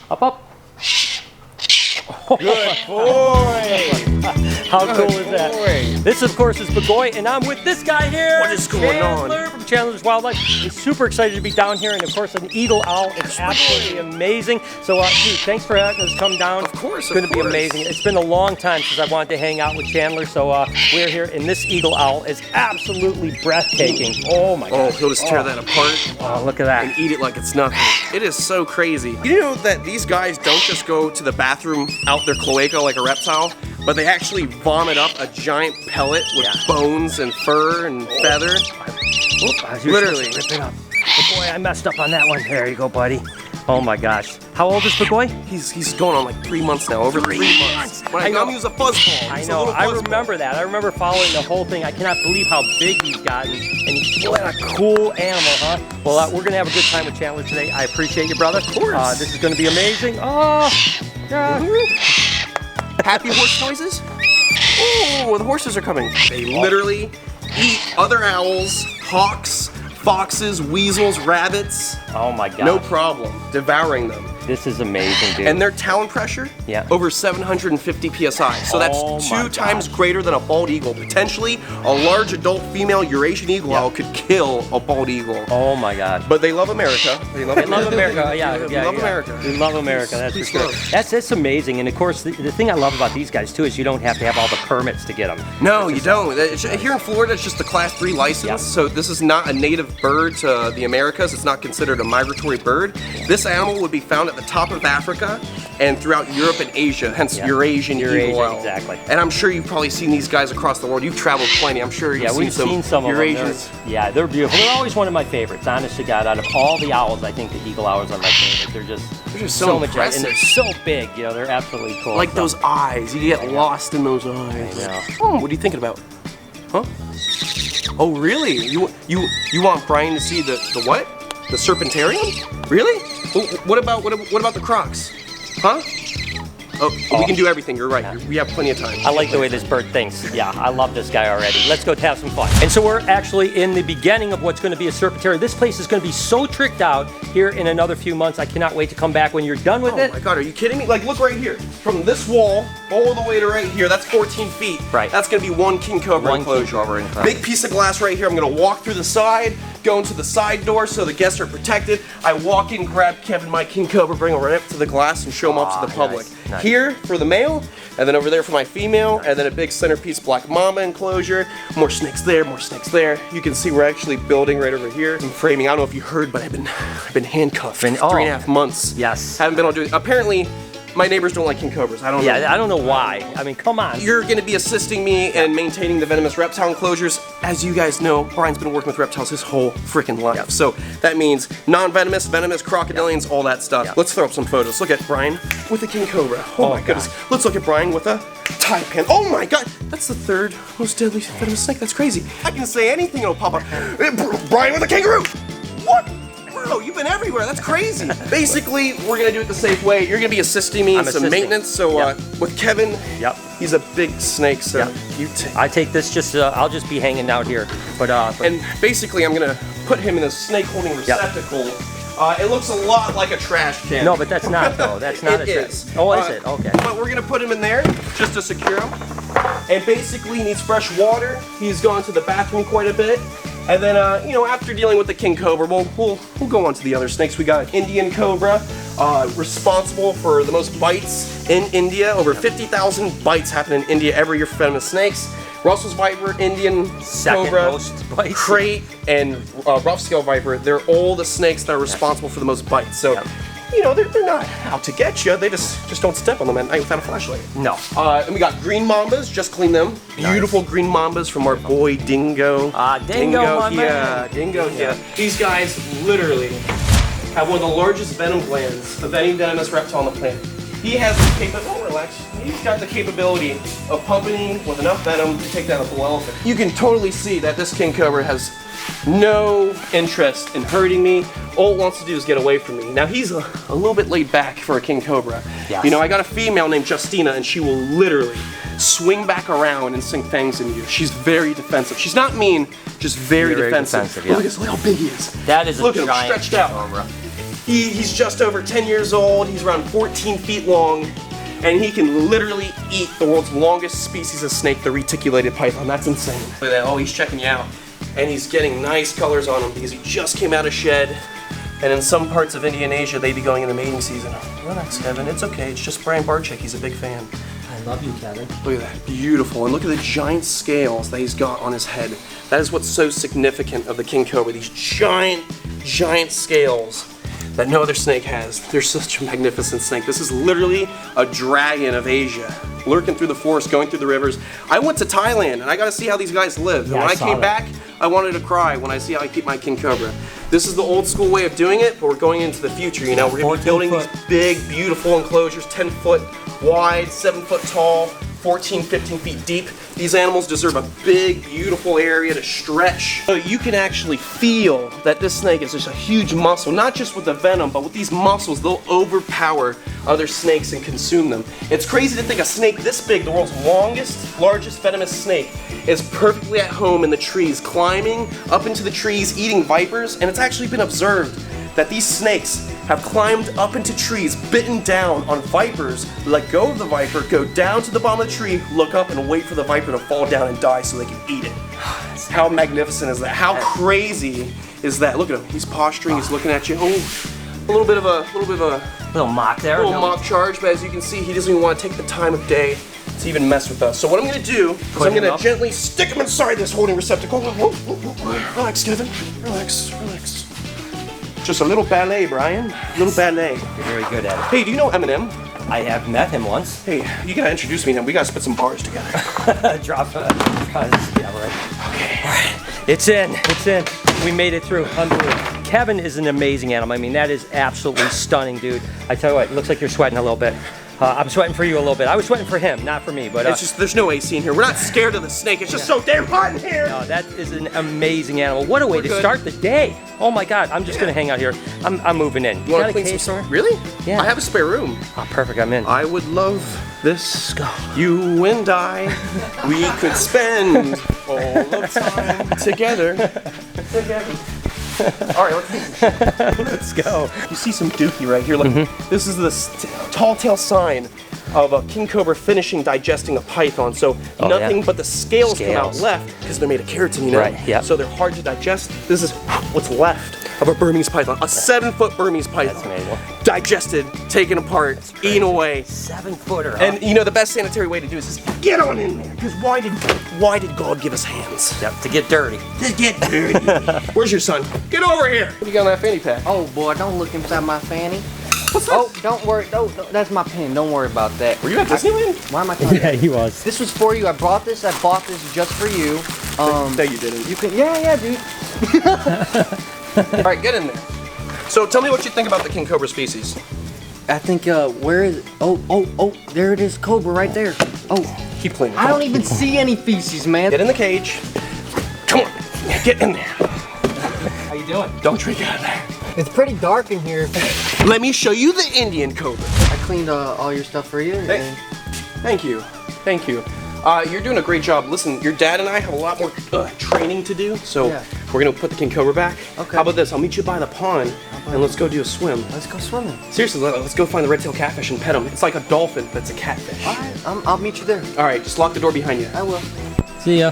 Up, up. Good boy. How cool is that? Boy. This, of course, is Bagoy, and I'm with this guy here. What is going on? Chandler from Chandlers Wildlife. He's super excited to be down here, and of course, an eagle owl is absolutely amazing. So, dude, thanks for having us come down. Of course, it's going to be amazing. It's been a long time since I wanted to hang out with Chandler, so we're here, and this eagle owl is absolutely breathtaking. Oh my God! Oh, he'll just tear that apart. Oh, look at that! And eat it like it's nothing. It is so crazy. You know that these guys don't just go to the bathroom out their cloaca like a reptile, but they actually vomit up a giant pellet with bones and fur and feather. Literally. Rip it up. Bagoy, I messed up on that one. There you go, buddy. Oh my gosh. How old is Bagoy? He's going on like 3 months now, over 3 months. When I know he was a fuzzball. I know, I remember that. I remember following the whole thing. I cannot believe how big he's gotten. And he's what a cool animal, huh? Well, we're gonna have a good time with Chandler today. I appreciate you, brother. Of course. This is gonna be amazing. Oh, yeah. Happy horse noises? Oh, the horses are coming. They literally eat other owls, hawks, foxes, weasels, rabbits. Oh my God. No problem. Devouring them. This is amazing, dude. And their talon pressure, over 750 PSI. So that's 2 times greater than a bald eagle. Potentially, a large adult female Eurasian eagle owl could kill a bald eagle. Oh my God. But they love America. They love America. They love America. We love America, that's for sure. That's amazing. And of course, the thing I love about these guys too is you don't have to have all the permits to get them. No, you don't. Here in Florida, it's just a Class 3 license. So this is not a native bird to the Americas. It's not considered a migratory bird. This animal would be found at the top of Africa and throughout Europe and Asia, hence Eurasian eagle owl. Exactly. And I'm sure you've probably seen these guys across the world. You've traveled plenty. I'm sure you've seen some Eurasians. Yeah, they're beautiful. They're always one of my favorites, honest to God. Out of all the owls, I think the eagle owls are my favorite. They're just so much, impressive. and they're so big. You know, they're absolutely cool. Like those eyes. You get lost in those eyes. I know. What are you thinking about? Huh? Oh, really? You want Brian to see the what? The serpentarium? Really? What about the crocs? Huh? Oh, we can do everything. You're right. We have plenty of time. I like the way this bird thinks. Yeah, I love this guy already. Let's go have some fun. And so we're actually in the beginning of what's going to be a serpentarium. This place is going to be so tricked out here in another few months. I cannot wait to come back when you're done with it. Oh my God, are you kidding me? Like, look right here. From this wall all the way to right here, that's 14 feet. Right. That's going to be one king cobra enclosure. Big piece of glass right here. I'm going to walk through the side, go into the side door so the guests are protected. I walk in, grab Kevin, my king cobra, bring him right up to the glass and show him up to the public. Nice. Here for the male, and then over there for my female, and then a big centerpiece black mamba enclosure. More snakes there, more snakes there. You can see we're actually building right over here. Some framing. I don't know if you heard, but I've been handcuffed for 3.5 months. Yes. Haven't been able to do it. Apparently, my neighbors don't like king cobras. I don't know. Yeah, I don't know why. I mean, come on. You're going to be assisting me in maintaining the venomous reptile enclosures. As you guys know, Brian's been working with reptiles his whole freaking life. Yep. So that means non-venomous, venomous, crocodilians, all that stuff. Yep. Let's throw up some photos. Look at Brian with the king cobra. Oh my goodness. Let's look at Brian with a taipan. Oh my God. That's the 3rd most deadly venomous snake. That's crazy. I can say anything, it'll pop up. Brian with a kangaroo. What? Bro, you've been everywhere. That's crazy. Basically, we're gonna do it the safe way. You're gonna be assisting me in some maintenance. So with Kevin, he's a big snake. So I take this I'll just be hanging out here. But and basically, I'm gonna put him in a snake holding receptacle. It looks a lot like a trash can. No, but that's not though. That's not a trash. Oh, is it? Okay. But we're gonna put him in there just to secure him. And basically, he needs fresh water. He's gone to the bathroom quite a bit. And then, after dealing with the king cobra, we'll go on to the other snakes. We got Indian cobra, responsible for the most bites in India. Over 50,000 bites happen in India every year for venomous snakes. Russell's viper, Indian cobra, crate, and rough scale viper. They're all the snakes that are responsible for the most bites. So. They're not out to get you. They just don't step on them at night without a flashlight. No. And we got green mambas. Just cleaned them. Beautiful green mambas from our boy Dingo. Dingo, my man. Dingo. These guys literally have one of the largest venom glands of any venomous reptile on the planet. He has the capability. Relax. He's got the capability of pumping with enough venom to take down a bull elephant. You can totally see that this king cobra has no interest in hurting me. All it wants to do is get away from me. Now he's a little bit laid back for a king cobra. Yes. I got a female named Justina, and she will literally swing back around and sink fangs in you. She's very defensive. She's not mean, just very defensive. Yeah. Look at how big he is. That is Look a at him giant stretched out. Cobra. He's just over 10 years old. He's around 14 feet long. And he can literally eat the world's longest species of snake, the reticulated python. That's insane. Look at that. Oh, he's checking you out. And he's getting nice colors on him because he just came out of shed. And in some parts of India and Asia, they'd be going into mating season. Relax, Kevin. It's okay. It's just Brian Barczyk. He's a big fan. I love you, Kevin. Look at that. Beautiful. And look at the giant scales that he's got on his head. That is what's so significant of the king cobra. These giant, giant scales that no other snake has. They're such a magnificent snake. This is literally a dragon of Asia, lurking through the forest, going through the rivers. I went to Thailand and I got to see how these guys live. And when I came back, I wanted to cry when I see how I keep my king cobra. This is the old school way of doing it, but we're going into the future. You know, we're going to be building these big, beautiful enclosures, 10 foot wide, 7 foot tall, 14, 15 feet deep. These animals deserve a big, beautiful area to stretch. So you can actually feel that this snake is just a huge muscle, not just with the venom, but with these muscles, they'll overpower other snakes and consume them. It's crazy to think a snake this big, the world's largest venomous snake, is perfectly at home in the trees, climbing up into the trees, eating vipers, and it's actually been observed that these snakes have climbed up into trees, bitten down on vipers, let go of the viper, go down to the bottom of the tree, look up and wait for the viper to fall down and die so they can eat it. How magnificent is that? How crazy is that? Look at him, he's posturing, he's looking at you. Oh, a little bit of a Little mock there. little mock charge, but as you can see, he doesn't even want to take the time of day to even mess with us. So what I'm gonna do is I'm gonna gently stick him inside this holding receptacle. Relax, Kevin, relax, relax. Just a little ballet, Brian. A little ballet. You're very good at it. Hey, do you know Eminem? I have met him once. Hey, you gotta introduce me to him. We gotta spit some bars together. Yeah, right. Okay. All right. It's in. It's in. We made it through. Unbelievable. Kevin is an amazing animal. I mean, that is absolutely stunning, dude. I tell you what, it looks like you're sweating a little bit. I'm sweating for you a little bit. I was sweating for him, not for me, but it's just, there's no AC in here. We're not scared of the snake. It's just so damn hot in here. No, that is an amazing animal. What a way to start the day. Oh my God, I'm just gonna hang out here. I'm moving in. You want to clean some? Really? Yeah. I have a spare room. Oh, perfect, I'm in. I would love this. You and I, we could spend all the time together. All right, let's go. You see some dookie right here. Look, this is the tall tale sign of a king cobra finishing digesting a python. So nothing but the scales come out left because they're made of keratin, you know? Right, yeah. So they're hard to digest. This is what's left of a Burmese python, a 7-foot Burmese python. That's amazing. Digested, taken apart, eaten away. 7-footer. Huh? And you know the best sanitary way to do this is get on in there. Because why did God give us hands? Yep, to get dirty. To get dirty. Where's your son? Get over here. What do you got on that fanny pack? Oh boy, don't look inside my fanny. What's that? Oh, don't worry. Don't, that's my pen. Don't worry about that. Were you at Disneyland? Why am I talking? Yeah, he was. This was for you. I bought this just for you. No, you didn't. You can. Yeah, dude. All right, get in there. So tell me what you think about the king cobra species. I think. Where is? Oh, there it is. Cobra right there. Oh, Keep cleaning. I don't even see any feces, man. Get in the cage. Come on, get in there. How you doing? Don't drink out of there. It's pretty dark in here. Let me show you the Indian cobra. I cleaned all your stuff for you. Thank you. Thank you. You're doing a great job. Listen, your dad and I have a lot more training to do, so we're gonna put the king cobra back. Okay. How about this? I'll meet you by the pond, and let's go do a swim. Let's go swimming. Seriously, let's go find the red-tailed catfish and pet him. It's like a dolphin, but it's a catfish. All right, I'll meet you there. All right, just lock the door behind you. I will. See ya.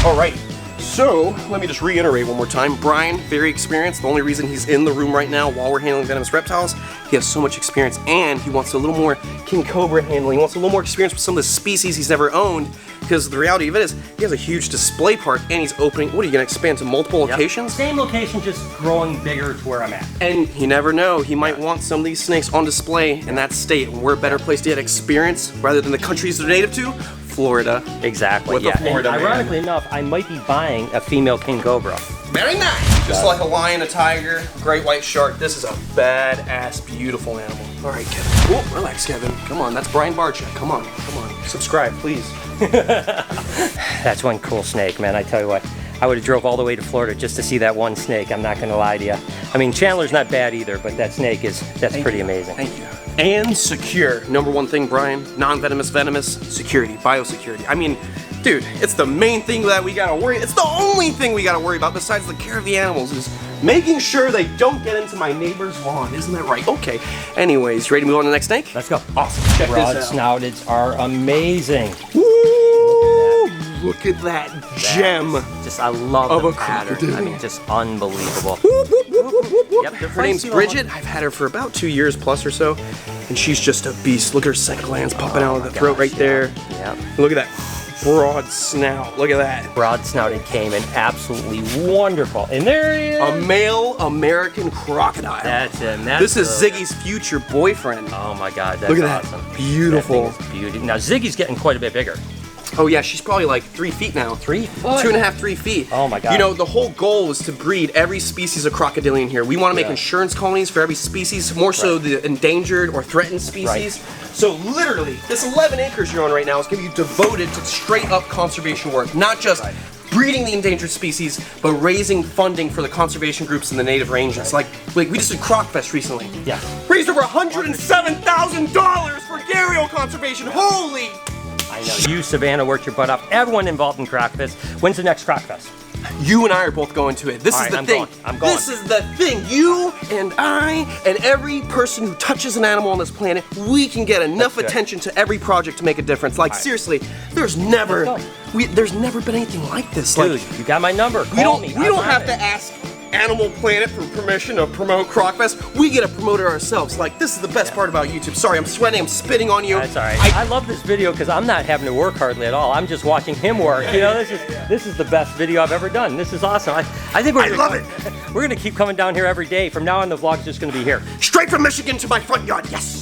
All right. So, let me just reiterate one more time. Brian, very experienced. The only reason he's in the room right now while we're handling venomous reptiles, he has so much experience, and he wants a little more king cobra handling. He wants a little more experience with some of the species he's never owned, because the reality of it is, he has a huge display park, and he's opening, what are you gonna expand to multiple locations? Same location, just growing bigger to where I'm at. And you never know, he might want some of these snakes on display in that state, and we're a better place to get experience, rather than the countries they're native to, Florida. Exactly, With a Florida and man. ironically enough, I might be buying a female king cobra. Very nice. Just like a lion, a tiger, great white shark. This is a badass, beautiful animal. All right, Kevin. Oh, relax, Kevin. Come on, that's Brian Barczyk. Come on. Subscribe, please. That's one cool snake, man. I tell you what, I would have drove all the way to Florida just to see that one snake. I'm not gonna lie to you. I mean, Chandler's not bad either, but that snake that's pretty amazing. Thank you. And secure. Number one thing, Brian. Non-venomous, venomous, security, biosecurity. I mean, dude, it's the main thing that we gotta worry. It's the only thing we gotta worry about besides the care of the animals is making sure they don't get into my neighbor's lawn. Isn't that right? Okay. Anyways, ready to move on to the next snake? Let's go. Awesome. Check Broad this out. snouteds are amazing. Woo! Look at that gem. Just, I love Of the a pattern. crocodile. I mean, just unbelievable. Whoop, whoop, whoop, whoop, whoop, whoop. Yep, they're Her name's feisty Bridget. I've had her for about 2 years plus or so, and she's just a beast. Look at her scent glands popping out of the throat right there. Yep. Look at that broad snout. Look at that. Broad snouted caiman, absolutely wonderful. And there he is. A male American crocodile. That's him. That's This is the- Ziggy's future boyfriend. Oh my God, that's Look at that. awesome. Beautiful. That thing is beauty. Now Ziggy's getting quite a bit bigger. Oh yeah, she's probably like 3 feet now. 3 foot? 2.5, 3 feet. Oh my God. You know, the whole goal is to breed every species of crocodilian here. We want to make Yeah. insurance colonies for every species, more so the endangered or threatened species. So literally, this 11 acres you're on right now is going to be devoted to straight up conservation work, not just breeding the endangered species, but raising funding for the conservation groups in the native ranges. Like we just did Crocfest recently. Yeah. Raised over $107,000 for gharial conservation. Holy! I know. You, Savannah, worked your butt off. Everyone involved in Crocfest. When's the next Crocfest? You and I are both going to it. This All is right, the I'm thing. going. I'm going. This is the thing. You and I and every person who touches an animal on this planet, we can get enough That's good. attention to every project to make a difference. Like seriously, there's never Let's there's never been anything like this. Dude, Like you got my number. we Call don't me. we I'm don't on have it. to ask Animal Planet for permission to promote Crocfest. We get to promote it ourselves. Like this is the best part about YouTube. Sorry, I'm sweating. I'm spitting on you. That's all right. I love this video because I'm not having to work hardly at all. I'm just watching him work. You know, this is the best video I've ever done. This is awesome. I think I love it. We're gonna keep coming down here every day. From now on, the vlog's just gonna be here. Straight from Michigan to my front yard, yes!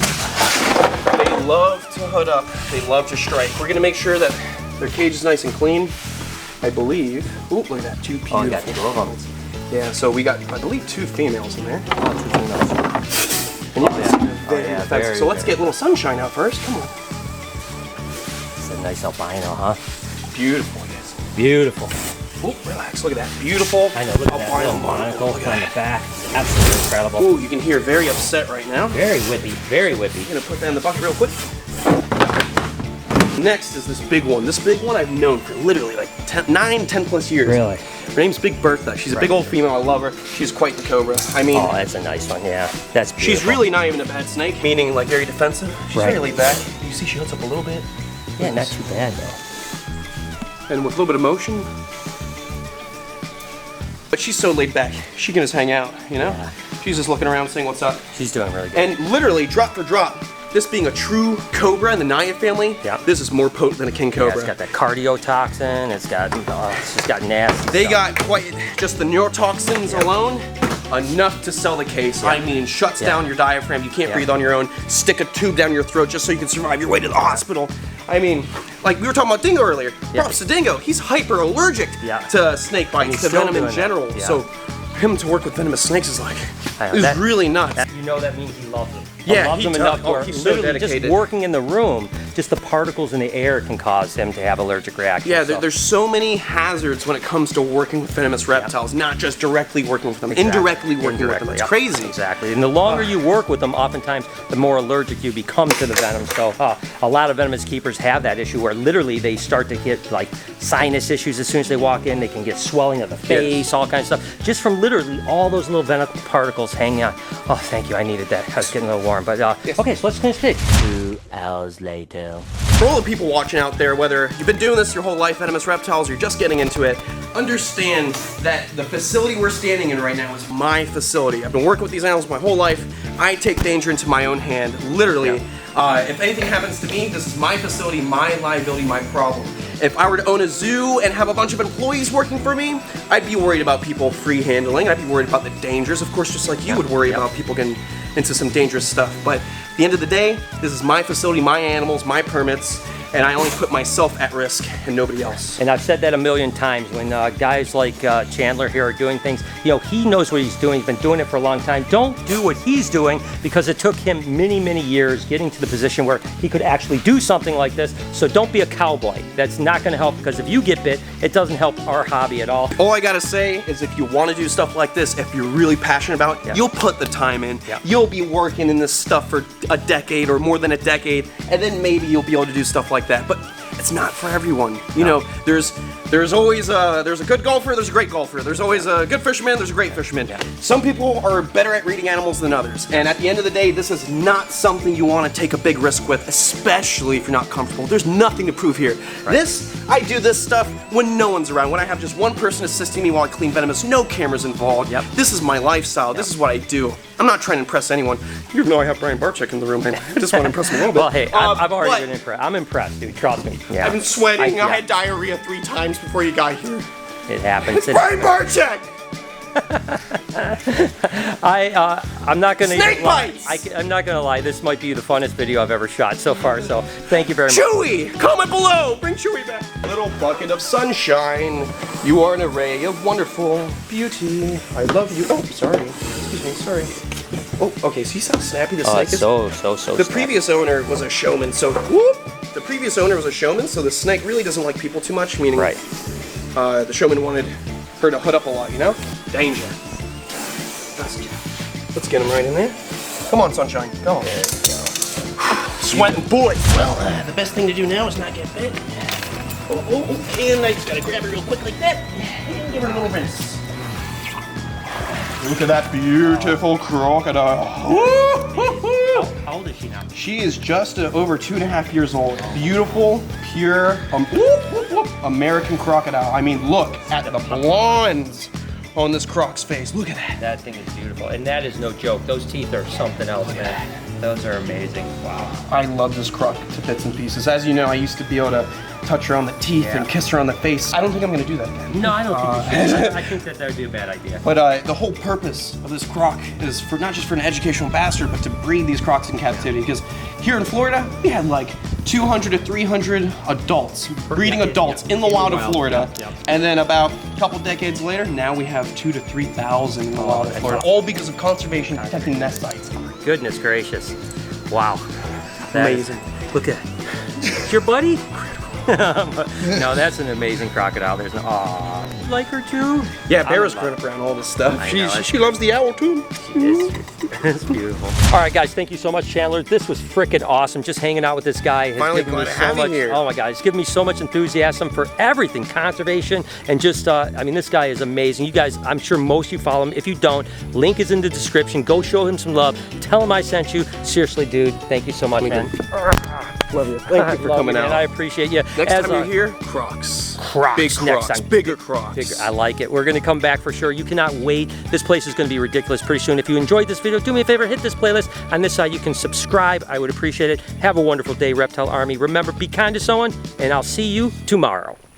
They love to hood up. They love to strike. We're gonna make sure that their cage is nice and clean, I believe. Ooh, look at that, 2 beautiful. Oh, you got 2 of them. Yeah, so we got, I believe, 2 females in there. Oh, 2 females. And you can see they're very yeah, defensive. very, So let's very. get a little sunshine out first. Come on. It's a nice albino, huh? Beautiful, I guess. Beautiful. Ooh, relax. Look at that. Beautiful. I know. Look at that albino little monocle Look at on that. the back. Absolutely incredible. Ooh, you can hear very upset right now. Very whippy. Very whippy. I'm gonna put that in the bucket real quick. Next is this big one. This big one I've known for literally like 10 plus years. Really? Her name's Big Bertha. She's a big old female. I love her. She's quite the cobra. I mean, Oh, that's a nice one. Yeah, that's beautiful. she's really not even a bad snake, meaning like very defensive. She's Right. very laid back. You see she hooks up a little bit. Yeah, not too bad though. And with a little bit of motion. But she's so laid back. She can just hang out, you know? Yeah. She's just looking around saying what's up. She's doing really good. And literally, drop for drop, this being a true cobra in the Naiad family, Yeah. this is more potent than a king Yeah, cobra. it's got that cardiotoxin. It's got nasty. They stuff. got quite, just the neurotoxins alone, enough to sell the case. I mean, shuts down your diaphragm. You can't Yeah. breathe on your own. Stick a tube down your throat just so you can survive your way to the hospital. I mean, like we were talking about Dingo earlier. Props to Dingo. He's hyper allergic to snake bites, he's to still venom in doing that. general. Yeah. So him to work with venomous snakes is like, I know, is that- really nuts. You know that means he loves them. Yeah, loves he them does. enough Oh, where he's so literally just dedicated. working in the room, just the particles in the air can cause him to have allergic reactions. Yeah, so- there's so many hazards when it comes to working with venomous reptiles, not just directly working with them, Exactly. indirectly working with them. Indirectly, It's yep. crazy. Exactly. And the longer you work with them, oftentimes the more allergic you become to the venom. So a lot of venomous keepers have that issue where literally they start to get like sinus issues as soon as they walk in. They can get swelling of the face, all kinds of stuff, just from literally all those little venom particles hanging on. Oh, thank you. I needed that. I was getting a little warm. But okay, so let's finish this. 2 hours later. For all the people watching out there, whether you've been doing this your whole life, venomous reptiles, or you're just getting into it, understand that the facility we're standing in right now is my facility. I've been working with these animals my whole life. I take danger into my own hand, literally. If anything happens to me, this is my facility, my liability, my problem. If I were to own a zoo and have a bunch of employees working for me, I'd be worried about people free handling. I'd be worried about the dangers, of course, just like you would worry about people getting into some dangerous stuff. But at the end of the day, this is my facility, my animals, my permits, and I only put myself at risk and nobody else. And I've said that a million times when guys like Chandler here are doing things, you know, he knows what he's doing. He's been doing it for a long time. Don't do what he's doing because it took him many, many years getting to the position where he could actually do something like this. So don't be a cowboy. That's not going to help because if you get bit, it doesn't help our hobby at all. All I gotta say is if you want to do stuff like this, if you're really passionate about it, you'll put the time in. You'll be working in this stuff for a decade or more than a decade, and then maybe you'll be able to do stuff like that. But it's not for everyone. You know, there's always there's a good golfer, there's a great golfer. There's always a good fisherman, there's a great fisherman. Some people are better at reading animals than others. And at the end of the day, this is not something you want to take a big risk with, especially if you're not comfortable. There's nothing to prove here. I do this stuff when no one's around, when I have just one person assisting me while I clean Venomous, no cameras involved. This is my lifestyle. This is what I do. I'm not trying to impress anyone. Even though I have Brian Barczyk in the room, I just want to impress him a little bit. Well, hey, I've already been impressed. I'm impressed, dude. Trust me. I've been sweating. I had diarrhea 3 times before you got here. It happens. It's Brian Barczyk! I'm not gonna Snake lie. bites! I'm not gonna lie. This might be the funnest video I've ever shot so far. So thank you very much. Chewy, comment below. Bring Chewy back. Little bucket of sunshine. You are an array of wonderful beauty. I love you. Oh, sorry. Excuse me. Sorry. Oh, okay. So you see how snappy the snake is? So The snappy. previous owner was a showman, so whoop. The previous owner was a showman, so the snake really doesn't like people too much. Meaning, the showman wanted her to hood up a lot, you know? Danger. Let's get him right in there. Come on, sunshine. Go on. There you go. Sweating boy. Well, the best thing to do now is not get bit. And I just gotta grab it real quick like that. And give her a little rinse. Look at that beautiful crocodile. How old is she now? She is just over 2.5 years old. Beautiful, pure, American crocodile. I mean, look at the blondes on this croc's face. Look at that. That thing is beautiful, and that is no joke. Those teeth are something else, man. Those are amazing. Wow. I love this croc to bits and pieces. As you know, I used to be able to touch her on the teeth and kiss her on the face. I don't think I'm gonna do that again. No, I don't think you should. I think that would be a bad idea. But the whole purpose of this croc is for not just for an educational bastard, but to breed these crocs in captivity. Because here in Florida, we had like 200 to 300 adults, breeding adults in the wild of Florida. And then about a couple decades later, now we have 2,000 to 3,000 in the wild of Florida. All because of conservation, protecting nest sites. Goodness gracious. Wow. Amazing. Look at it. It's your buddy? No, that's an amazing crocodile. There's no. Aw. You like her too? Yeah, Bear's grown up around all this stuff. She loves the owl too. It's beautiful. All right, guys, thank you so much, Chandler. This was freaking awesome. Just hanging out with this guy has Finally given me glad to so have you much. here. Oh my God, it's given me so much enthusiasm for everything, conservation, and just. I mean, this guy is amazing. You guys, I'm sure most of you follow him. If you don't, link is in the description. Go show him some love. Tell him I sent you. Seriously, dude, thank you so much, man. Love you. Thank you for coming out. Man. I appreciate you. Next time you're here, Crocs. Crocs. Big Next Crocs. time. Bigger Crocs. I like it. We're going to come back for sure. You cannot wait. This place is going to be ridiculous pretty soon. If you enjoyed this video, do me a favor, hit this playlist. On this side, you can subscribe. I would appreciate it. Have a wonderful day, Reptile Army. Remember, be kind to someone, and I'll see you tomorrow.